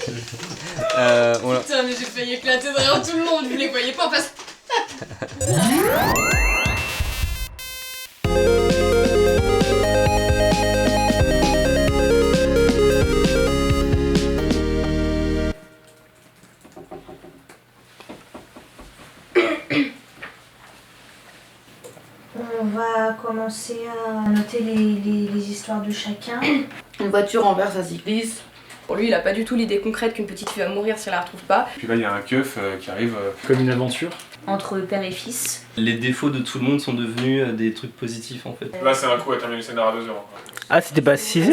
Putain, mais j'ai failli éclater derrière tout le monde, vous les voyez pas en face. On va commencer à noter les histoires de chacun. Une voiture renverse un cycliste. Pour lui, il a pas du tout l'idée concrète qu'une petite fille va mourir si elle la retrouve pas. Puis là, il y a un keuf qui arrive. Comme une aventure. Entre père et fils. Les défauts de tout le monde sont devenus des trucs positifs en fait. Là, c'est un coup à terminer le scénario à 2h. Ah, c'était pas 6h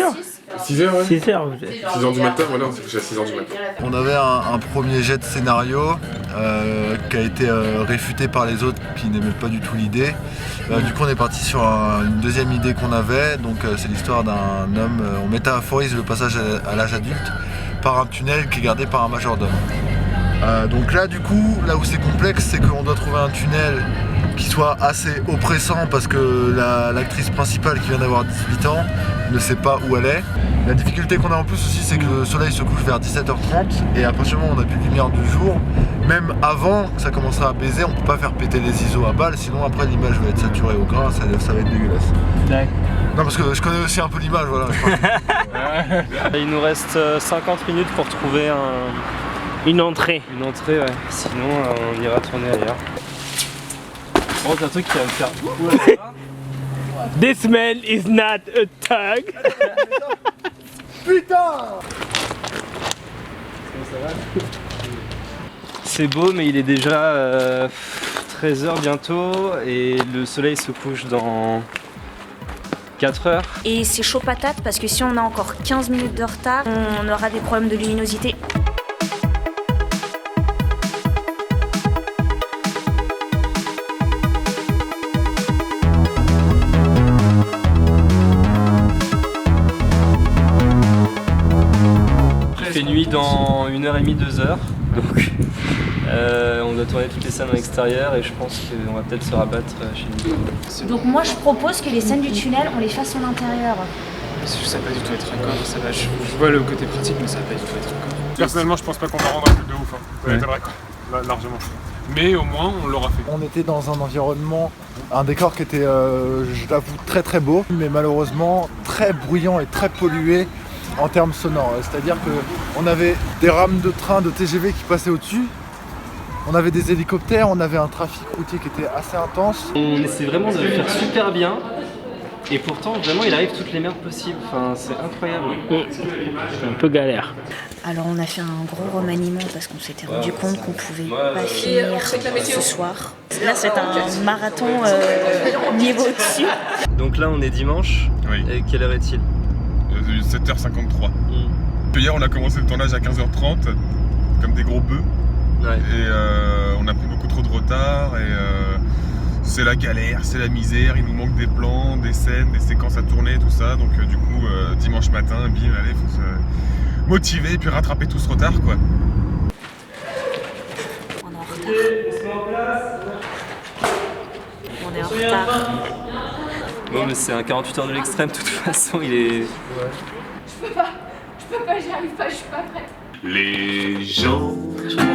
6h, ouais. 6h, 6h du matin, voilà, on s'est couché à 6h du matin. On avait un premier jet de scénario qui a été réfuté par les autres qui n'aimaient pas du tout l'idée. Du coup on est parti sur une deuxième idée qu'on avait, donc c'est l'histoire d'un homme, on métaphorise le passage à l'âge adulte par un tunnel qui est gardé par un majordome. Donc là du coup, là où c'est complexe, c'est qu'on doit trouver un tunnel qui soit assez oppressant parce que l'actrice principale qui vient d'avoir 18 ans ne sait pas où elle est. La difficulté qu'on a en plus aussi, c'est que le soleil se couche vers 17h30 et à partir du moment où on n'a plus de lumière du jour, même avant que ça commencera à baiser, on peut pas faire péter les ISO à balles, sinon après l'image va être saturée au grain, ça va être dégueulasse. D'accord. Non parce que je connais aussi un peu l'image, voilà. Il nous reste 50 minutes pour trouver Une entrée. une entrée, ouais. Sinon on ira tourner ailleurs. Oh, c'est un truc qui va me faire... This man is not a thug. Putain! C'est beau mais il est déjà 13h bientôt et le soleil se couche dans 4 heures. Et c'est chaud patate parce que si on a encore 15 minutes de retard, on aura des problèmes de luminosité. Il fait nuit dans 1h30, 2h. Donc on doit tourner toutes les scènes en extérieur et je pense qu'on va peut-être se rabattre chez nous. Donc moi je propose que les scènes du tunnel, on les fasse en intérieur. Ça va pas du tout être raccord, ça va. Je vois le côté pratique, mais ça va pas du tout être raccord. Personnellement, je pense pas qu'on va rendre un truc de ouf. Ça va être vrai, quoi. Largement. Mais au moins, on l'aura fait. On était dans un environnement, un décor qui était, je l'avoue, très très beau, mais malheureusement très bruyant et très pollué en termes sonores. C'est-à-dire qu'on avait des rames de train, de TGV qui passaient au-dessus, on avait des hélicoptères, on avait un trafic routier qui était assez intense. On essaie vraiment de le faire super bien et pourtant vraiment il arrive toutes les merdes possibles, enfin c'est incroyable. C'est un peu galère. Alors on a fait un gros remaniement parce qu'on s'était rendu compte qu'on pouvait pas finir ce soir. Là c'est un marathon niveau dessus. Donc là on est dimanche, Oui. et quelle heure est-il? 7h53. Hier, on a commencé le tournage à 15h30, comme des gros bœufs. Ouais. Et on a pris beaucoup trop de retard et c'est la galère, c'est la misère, il nous manque des plans, des scènes, des séquences à tourner, tout ça. Donc du coup, dimanche matin, bim, allez, faut se motiver et puis rattraper tout ce retard, quoi. On est en retard. On est en retard. Bon mais c'est un 48 heures de l'extrême, de toute façon il est... Je peux pas, j'y arrive pas, je suis pas prête. Les gens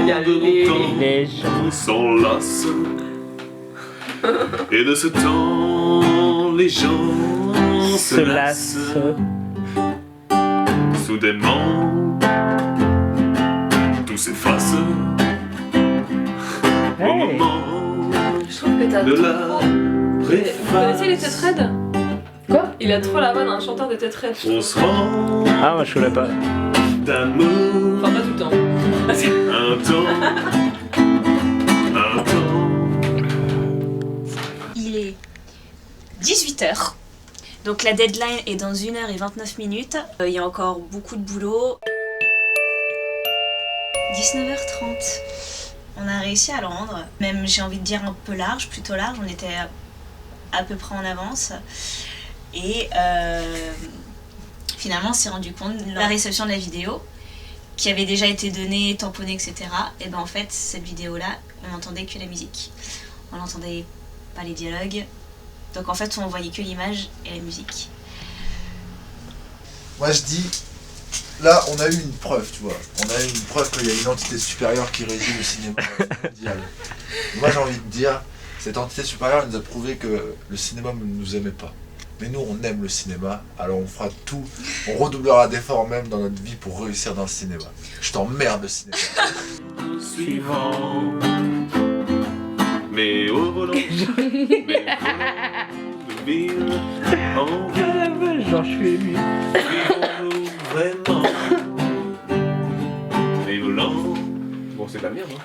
Les gens s'enlacent. Et de ce temps, les gens se lassent. Soudainement, tout s'efface. Au Hey. moment Je trouve que t'as de trop... la Vous connaissez préface, les têtes raides? Quoi? Il a trop la voix d'un chanteur de têtes raides. on se rend Ah, moi je connais pas. d'amour. Enfin pas tout le temps. Un temps, un temps. Il est 18h. Donc la deadline est dans 1h29. Il y a encore beaucoup de boulot. 19h30. On a réussi à le rendre. Même j'ai envie de dire un peu large, plutôt large. On était à peu près en avance. Et finalement on s'est rendu compte de la réception de la vidéo qui avait déjà été donnée, tamponnée, etc. Et ben en fait cette vidéo là, on n'entendait que la musique. On n'entendait pas les dialogues. Donc en fait on voyait que l'image et la musique. Moi je dis, là, on a eu une preuve, tu vois. On a eu une preuve qu'il y a une entité supérieure qui régit le cinéma mondial. Et moi, j'ai envie de dire, cette entité supérieure elle nous a prouvé que le cinéma ne nous aimait pas. Mais nous, on aime le cinéma, alors on fera tout, on redoublera d'efforts même dans notre vie pour réussir dans le cinéma. Je t'emmerde le cinéma. Suivant. Mais au volant. Mais de ville en ville. Genre, je suis ému. Vivons-nous vraiment. Les volants. Bon, c'est de la merde, hein.